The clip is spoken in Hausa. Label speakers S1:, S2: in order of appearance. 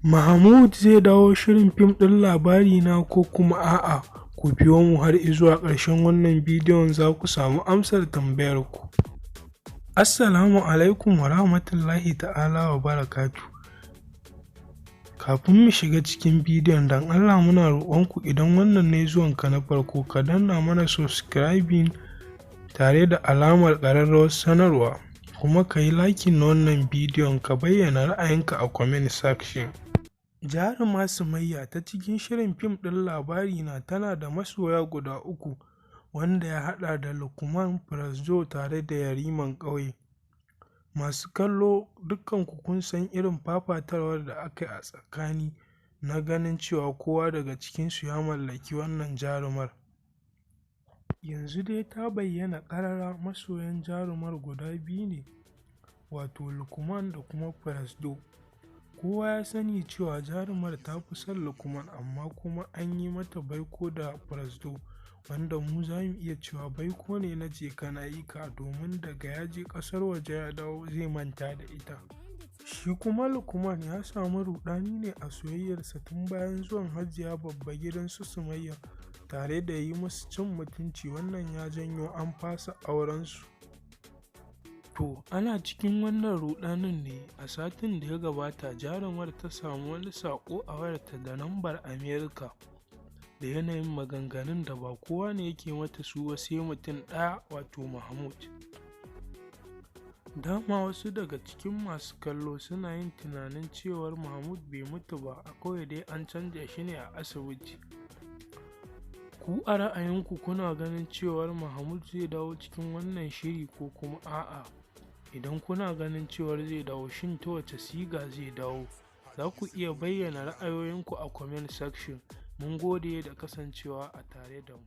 S1: Mahmud zai dawo shirin fim ɗin Labarina ko kuma a'a? Ku biyo mu har izuwa ƙarshen wannan bidiyon za ku samu amsar tambayar ku. Assalamu alaikum wa rahmatullahi ta'ala wa barakatu. Kafin mu shiga cikin bidiyon, dan Allah muna roƙonku idan wannan ne zuwanka na farko ka danna mana subscribing tare da alamar ƙararrawar sanarwa, kuma ka yi liking na wannan bidiyon, ka bayyana ra'ayinka a comment section. Jaruma Sumayya ta cikin shirin fim ɗin Labarina tana da masoya guda uku, wanda ya haɗa da Lukman Prazzo tare da Yariman ƙauye. Masu kallo, dukkanku kun san irin fafatawar da aka yi a tsakani na ganin cewa kowa daga cikinsu ya mallaki wannan jarumar. Yanzu dai ta bayyana ƙarara masoyan jarumar guda biyu ne, wato Lukman da kuma Prazzo. Kowa ya sani cewa jarumar ta fi son Lukman, amma kuma an yi mata baiko da Prazzo, wanda mu za mu iya cewa baiko ne na je kana yi ka, domin daga ya je ƙasar waje ya dawo zai manta da ita. Shi kuma Lukman ya samu ruɗani ne a soyayyarsa tun bayan zuwan Hajiya Babba gidan su Sumayya tare da yi musu cin mutunci, wannan ya janyo an fasa aurensu. To, ana cikin wannan ruɗanin ne a satin da ya gabata jarumar ta samu wani saƙo a wayarta da lambar Amerika da yanayin maganganun da ba kowa ne yake mata su ba sai mutum ɗaya, wato Mahmud. Dama wasu daga cikin masu kallo suna yin tunanin cewar Mahmud bai mutu ba, a kawai dai an canja shi ne a asibiti. Ku a ra'ayinku kuna ganin cewar Mahmud zai dawo cikin wannan shiri ko kuma a'a? Idan kuna ganin cewar zai dawo, shin ta wace siga zai dawo? Za ku iya bayyana ra'ayoyinku a comment section. Mun gode da kasancewa a tare da mu.